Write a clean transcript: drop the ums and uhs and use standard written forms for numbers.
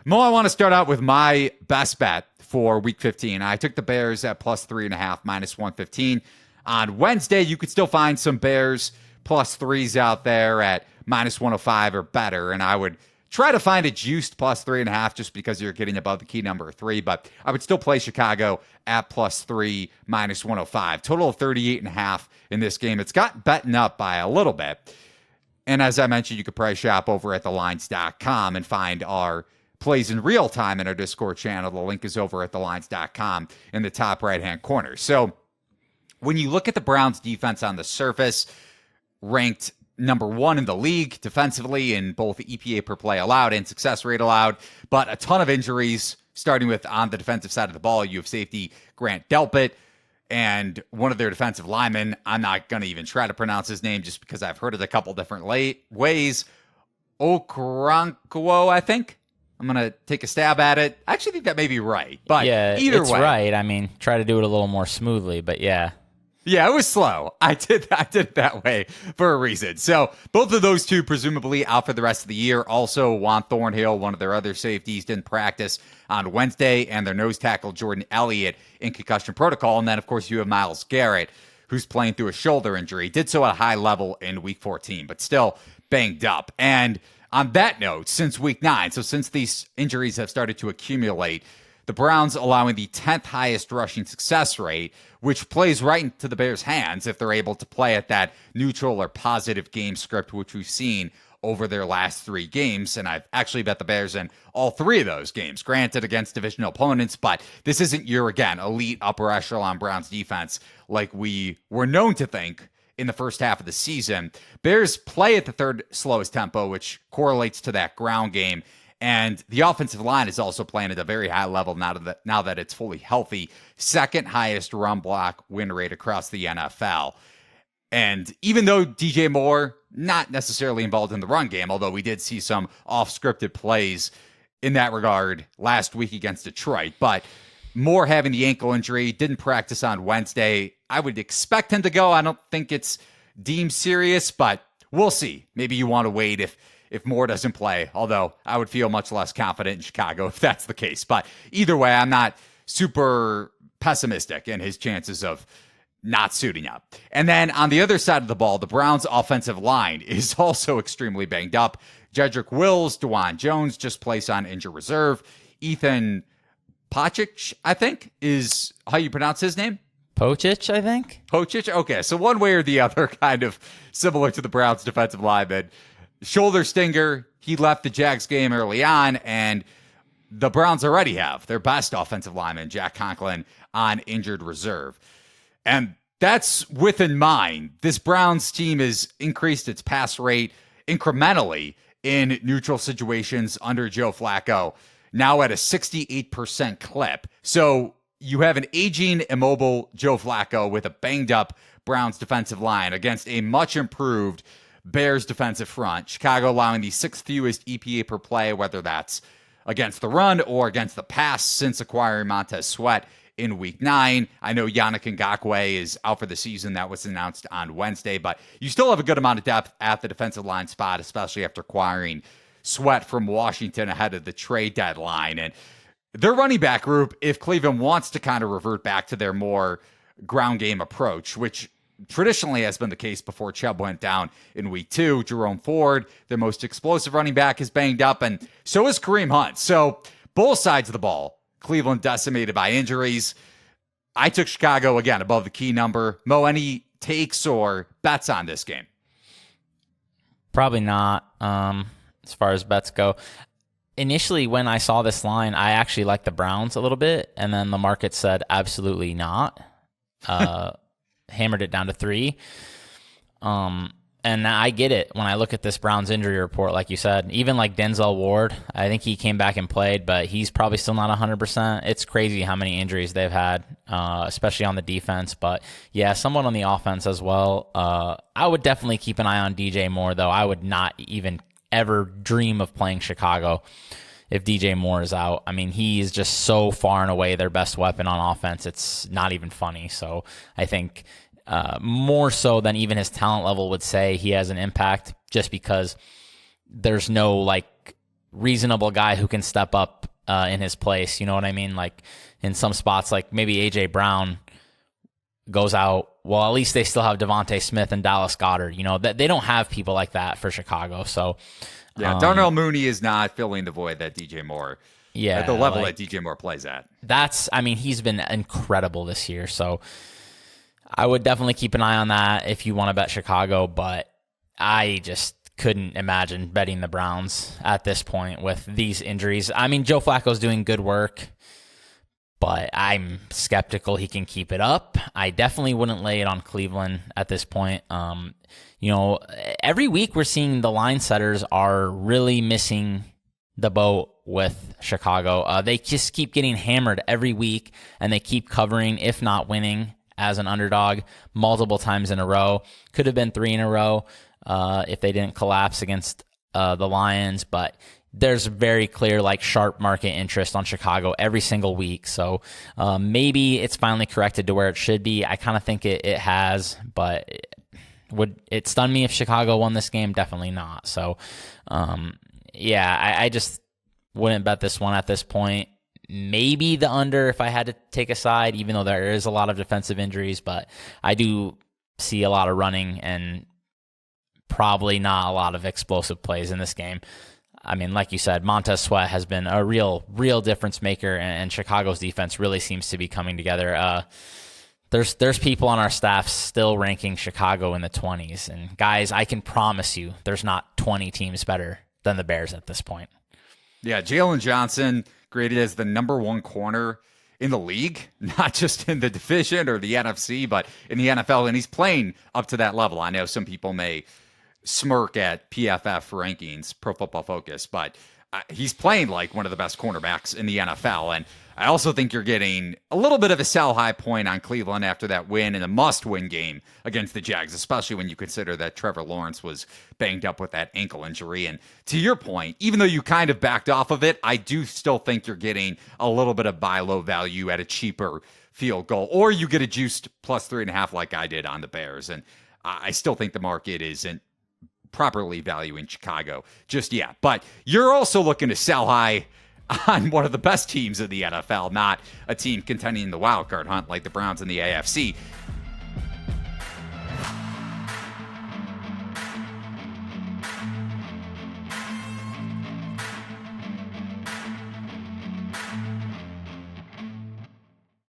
Mo, I want to start out with my best bet for Week 15. I took the Bears at plus 3.5, minus 115. On Wednesday, you could still find some Bears plus threes out there at minus 105 or better, and I would try to find a juiced plus 3.5 just because you're getting above the key number of 3, but I would still play Chicago at plus 3, minus 105. Total of 38.5 in this game. It's got betting up by a little bit. And as I mentioned, you could price shop over at thelines.com and find our plays in real time in our Discord channel. The link is over at thelines.com in the top right-hand corner. So when you look at the Browns defense on the surface, ranked number 1 in the league defensively in both EPA per play allowed and success rate allowed, but a ton of injuries, starting with on the defensive side of the ball. You have safety Grant Delpit and one of their defensive linemen. I'm not going to even try to pronounce his name just because I've heard it a couple different ways. Okoronkwo, I think. I'm going to take a stab at it. I actually think that may be right, but yeah, either it's way. right. I mean, try to do it a little more smoothly, but yeah. Yeah, it was slow. I did it that way for a reason. So both of those two presumably out for the rest of the year. Also, Juan Thornhill, one of their other safeties, didn't practice on Wednesday, and their nose tackle, Jordan Elliott, in concussion protocol. And then, of course, you have Myles Garrett, who's playing through a shoulder injury. Did so at a high level in Week 14, but still banged up. And on that note, since Week 9, so since these injuries have started to accumulate, the Browns allowing the 10th highest rushing success rate, which plays right into the Bears' hands if they're able to play at that neutral or positive game script, which we've seen over their last 3 games. And I've actually bet the Bears in all 3 of those games, granted against divisional opponents, but this isn't your, again, elite upper echelon Browns defense like we were known to think in the first half of the season. Bears play at the 3rd slowest tempo, which correlates to that ground game. And the offensive line is also playing at a very high level now that it's fully healthy. 2nd highest run block win rate across the NFL. And even though DJ Moore, not necessarily involved in the run game, although we did see some off-scripted plays in that regard last week against Detroit, but Moore having the ankle injury, didn't practice on Wednesday. I would expect him to go. I don't think it's deemed serious, but we'll see. Maybe you want to wait if Moore doesn't play, although I would feel much less confident in Chicago if that's the case. But either way, I'm not super pessimistic in his chances of not suiting up. And then on the other side of the ball, the Browns' offensive line is also extremely banged up. Jedrick Wills, DeJuan Jones just placed on injured reserve. Ethan Pocic, I think, is how you pronounce his name. Pocic, I think. Pocic? Okay, so one way or the other, kind of similar to the Browns' defensive lineman. Shoulder stinger. He left the Jags game early on, and the Browns already have their best offensive lineman, Jack Conklin, on injured reserve. And that's with in mind. This Browns team has increased its pass rate incrementally in neutral situations under Joe Flacco, now at a 68% clip. So you have an aging, immobile Joe Flacco with a banged-up Browns defensive line against a much improved Bears defensive front. Chicago allowing the 6th fewest EPA per play, whether that's against the run or against the pass, since acquiring Montez Sweat in Week 9. I know Yannick Ngakoue is out for the season. That was announced on Wednesday, but you still have a good amount of depth at the defensive line spot, especially after acquiring Sweat from Washington ahead of the trade deadline. And their running back group, if Cleveland wants to kind of revert back to their more ground game approach, which traditionally has been the case before Chubb went down in Week 2. Jerome Ford, their most explosive running back, is banged up, and so is Kareem Hunt. So both sides of the ball, Cleveland decimated by injuries. I took Chicago, again, above the key number. Mo, any takes or bets on this game? Probably not, as far as bets go. Initially, when I saw this line, I actually liked the Browns a little bit, and then the market said absolutely not. Hammered it down to 3. And I get it when I look at this Browns injury report, like you said. Even like Denzel Ward, I think he came back and played, but he's probably still not 100%. It's crazy how many injuries they've had, especially on the defense. But yeah, someone on the offense as well. I would definitely keep an eye on DJ Moore, though. I would not even ever dream of playing Chicago if DJ Moore is out. I mean, he is just so far and away their best weapon on offense. It's not even funny. So I think more so than even his talent level would say, he has an impact just because there's no like reasonable guy who can step up in his place. You know what I mean? Like in some spots, like maybe A.J. Brown goes out. Well, at least they still have Devontae Smith and Dallas Goedert. You know, that they don't have people like that for Chicago. So yeah, Darnell Mooney is not filling the void that DJ Moore, yeah, at the level that DJ Moore plays at. He's been incredible this year. So I would definitely keep an eye on that if you want to bet Chicago, but I just couldn't imagine betting the Browns at this point with these injuries. I mean, Joe Flacco's doing good work, but I'm skeptical he can keep it up. I definitely wouldn't lay it on Cleveland at this point. You know, every week we're seeing the line setters are really missing the boat with Chicago. They just keep getting hammered every week, and they keep covering, if not winning, as an underdog multiple times in a row. Could have been 3 in a row if they didn't collapse against the Lions, but there's very clear, like, sharp market interest on Chicago every single week. So maybe it's finally corrected to where it should be. I kind of think it has, but would it stun me if Chicago won this game? Definitely not. So, I just wouldn't bet this one at this point. Maybe the under if I had to take a side, even though there is a lot of defensive injuries, but I do see a lot of running and probably not a lot of explosive plays in this game. I mean, like you said, Montez Sweat has been a real difference maker, and Chicago's defense really seems to be coming together. There's people on our staff still ranking Chicago in the 20s, and guys, I can promise you there's not 20 teams better than the Bears at this point. Yeah, Jalen Johnson graded as the number 1 corner in the league, not just in the division or the NFC, but in the NFL, and he's playing up to that level. I know some people may smirk at PFF rankings, Pro Football Focus, but he's playing like one of the best cornerbacks in the NFL. And I also think you're getting a little bit of a sell high point on Cleveland after that win in a must-win game against the Jags, especially when you consider that Trevor Lawrence was banged up with that ankle injury. And to your point, even though you kind of backed off of it, I do still think you're getting a little bit of buy low value at a cheaper field goal, or you get a juiced plus 3.5 like I did on the Bears. And I still think the market isn't properly valuing Chicago just yet. But you're also looking to sell high on one of the best teams in the NFL, not a team contending in the wild card hunt like the Browns in the AFC.